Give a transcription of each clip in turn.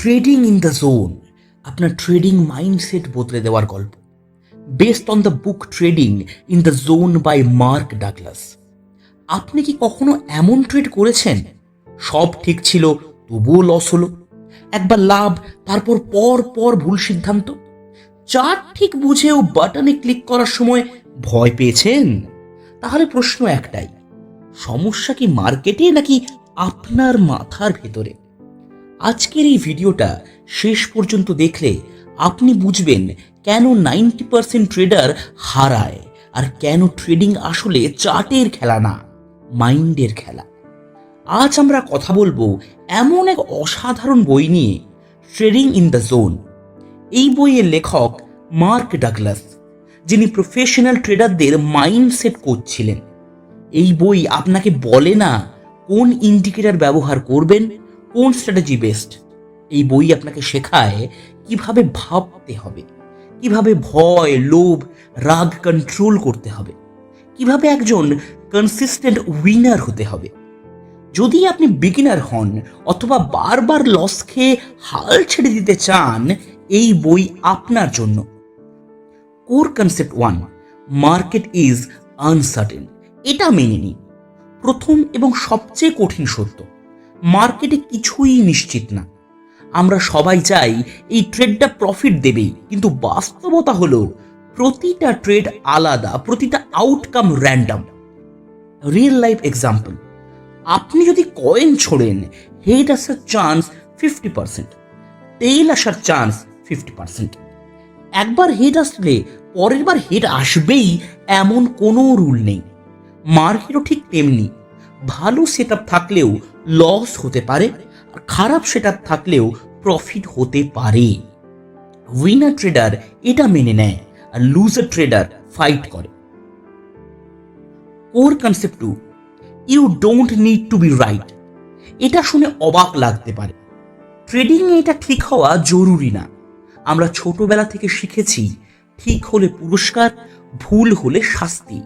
Trading in the zone আপনার trading mindset বদলে দেওয়ার গল্প, based on the book trading in the zone by Mark Douglas. আপনি কি কখনো এমন ট্রেড করেছেন সব ঠিক ছিল তবুও লস হলো? একবার লাভ, তারপর পর পর ভুল সিদ্ধান্ত, চার্ট ঠিক বুঝেও বাটনে ক্লিক করার সময় ভয় পেয়েছেন? তাহলে প্রশ্ন একটাই, সমস্যা কি মার্কেটে নাকি আপনার মাথার ভেতরে? আজকের এই ভিডিওটা শেষ পর্যন্ত দেখলে আপনি বুঝবেন কেন 90% ট্রেডার হারায় আর কেন ট্রেডিং আসলে চার্টের খেলা না, মাইন্ডের খেলা। আজ আমরা কথা বলবো এমন এক অসাধারণ বই নিয়ে, ট্রেডিং ইন দ্য জোন। এই বইয়ের লেখক মার্ক ডাগলাস, যিনি প্রফেশনাল ট্রেডারদের মাইন্ডসেট কোচ ছিলেন। এই বই আপনাকে বলে না কোন ইন্ডিকেটর ব্যবহার করবেন, কোন স্ট্র্যাটেজি বেস্ট। এই বই আপনাকে শেখায় কিভাবে ভাবতে হবে, কিভাবে ভয়, লোভ, রাগ কন্ট্রোল করতে হবে, কিভাবে একজন কনসিস্টেন্ট উইনার হতে হবে। যদি আপনি বিগিনার হন অথবা বারবার লস খেয়ে হাল ছেড়ে দিতে চান, এই বই আপনার জন্য। Core concept 1, market is uncertain. এটা মেনে নিন। প্রথম এবং সবচেয়ে কঠিন সত্য, মার্কেটে কিছুই নিশ্চিত না। আমরা সবাই চাই এই ট্রেডটা প্রফিট দেবেই, কিন্তু বাস্তবতা হলো প্রতিটা ট্রেড আলাদা, প্রতিটা outcome random. Real life example, আপনি যদি কয়েন ছোড়েন, হেড আসার চান্স 50%, টেইল আসার চান্স 50%। একবার হেড আসলে পরের বার হেড আসবেই এমন কোনো রুল নেই। মার্কেটও ঠিক তেমনি, ভালো সেট থাকলেও লস হতে পারে, আর খারাপ সেট থাকলেও প্রফিট হতে পারে। উইনার ট্রেডার এটা মেনে নেয় আর লুজার ট্রেডার ফাইট করে। Core concept 2, you don't need to be right. এটা শুনে অবাক লাগতে পারে, ট্রেডিংয়ে এটা ঠিক হওয়া জরুরি না। আমরা ছোটবেলা থেকে শিখেছি ঠিক হলে পুরস্কার, ভুল হলে শাস্তি।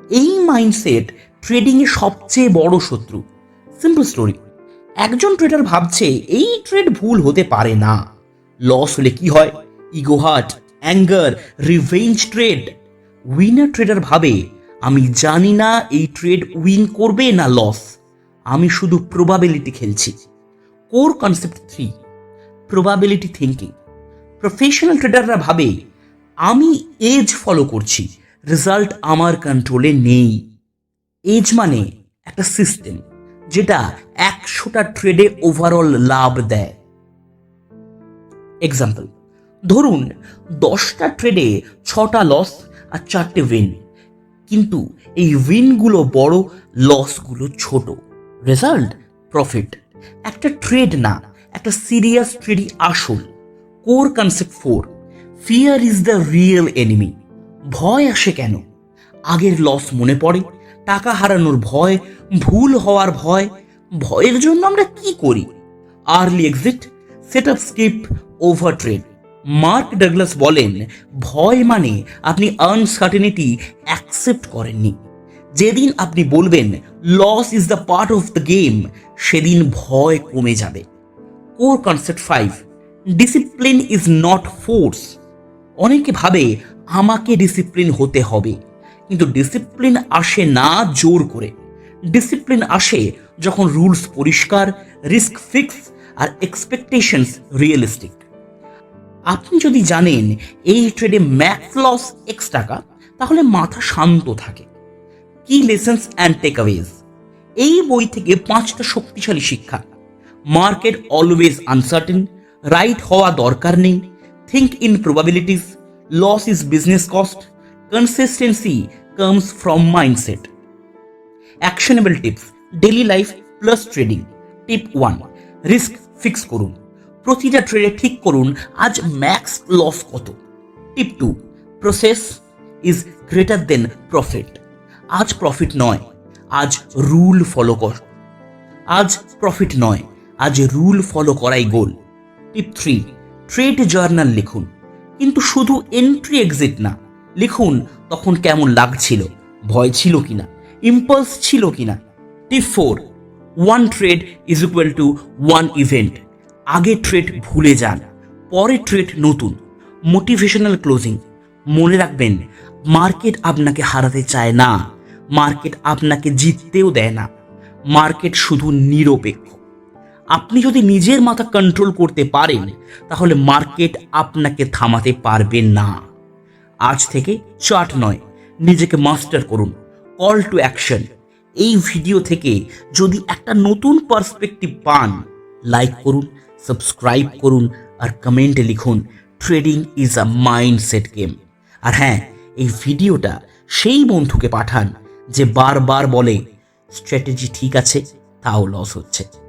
এই মাইন্ডসেট ট্রেডিংয়ে সবচেয়ে বড় শত্রু। সিম্পল স্টোরি, একজন ট্রেডার ভাবছে এই ট্রেড ভুল হতে পারে না। লস হলে কি হয়? Ego hurt, anger, revenge trade. Winner trader ভাবে আমি জানি না এই ট্রেড উইন করবে না লস, আমি শুধু প্রবাবিলিটি খেলছি। Core concept 3, probability thinking. Professional ট্রেডাররা ভাবে আমি এজ ফলো করছি, রেজাল্ট আমার কন্ট্রোলে নেই। এজ মানে একটা সিস্টেম যেটা 100টা ট্রেডে ওভারঅল লাভ দেয়। এক্সাম্পল, ধরুন 10টা ট্রেডে 6টা লস আর 4টে উইন, কিন্তু এই উইনগুলো বড়, লসগুলো ছোট। Result profit. একটা ট্রেড না, একটা সিরিয়াস ট্রেডই আসল। Core concept 4, fear is the real enemy. ভয় আসে কেন? আগের লস মনে পড়ে, টাকা হারানোর ভয়, ভুল হওয়ার ভয়। ভয়ের জন্য আমরা কি করি? Early exit, set up skip, over trade. Mark Douglas বলেন, ভয় মানে আপনি আনসার্টেনিটি অ্যাকসেপ্ট করেননি। যেদিন আপনি বলবেন loss is the part of the game, সেদিন ভয় কমে যাবে। Core concept 5, discipline is not force. অনেকে ভাবে আমাকে ডিসিপ্লিন হতে হবে, কিন্তু ডিসিপ্লিন আসে না জোর করে। ডিসিপ্লিন আসে যখন রুলস পরিষ্কার, রিস্ক ফিক্স আর এক্সপেকটেশনস রিয়েলিস্টিক। আপনি যদি জানেন এই ট্রেডে ম্যাক্স লস X টাকা, তাহলে মাথা শান্ত থাকে। কি লেসন্স অ্যান্ড টেকঅ্যাওয়েজ। এই বই থেকে 5টা শক্তিশালী শিক্ষা। মার্কেট অলওয়েজ আনসার্টেন, রাইট হওয়া দরকার নেই, think in probabilities, loss is business cost, consistency comes from mindset. Actionable tips, daily life plus trading. Tip 1, risk fix করুন। প্রতিটা ট্রেডে ঠিক করুন আজ ম্যাক্স লস কত। Tip 2, process is greater than profit. আজ প্রফিট নয়, আজ রুল ফলো কর। আজ প্রফিট নয়, আজ রুল ফলো করাই গোল। টিপ 3, ট্রেড জার্নাল লিখুন, কিন্তু শুধু এন্ট্রি এক্সিট না। লিখুন তখন কেমন লাগছিল, ভয় ছিল কিনা, ইম্পালস ছিল কিনা। টিপ 4, 1 trade is equal to 1 event. আগে ট্রেড ভুলে যান, পরে ট্রেড নতুন। Motivational closing. মনে রাখবেন, মার্কেট আপনাকে হারাতে চায় না, মার্কেট আপনাকে জিততেও দেয় না। মার্কেট শুধু নিরপেক্ষ। আপনি যদি নিজের মাথা কন্ট্রোল করতে পারেন, তাহলে মার্কেট আপনাকে থামাতে পারবে না। আজ থেকে চার্ট নয়, নিজেকে মাস্টার করুন। Call to action. এই ভিডিও থেকে যদি একটা নতুন পার্সপেক্টিভ পান, লাইক করুন, সাবস্ক্রাইব করুন আর কমেন্টে লিখুন, trading is a mindset game. আর হ্যাঁ, এই ভিডিওটা সেই বন্ধুকে পাঠান যে বারবার বলে স্ট্র্যাটেজি ঠিক আছে, তাও লস হচ্ছে।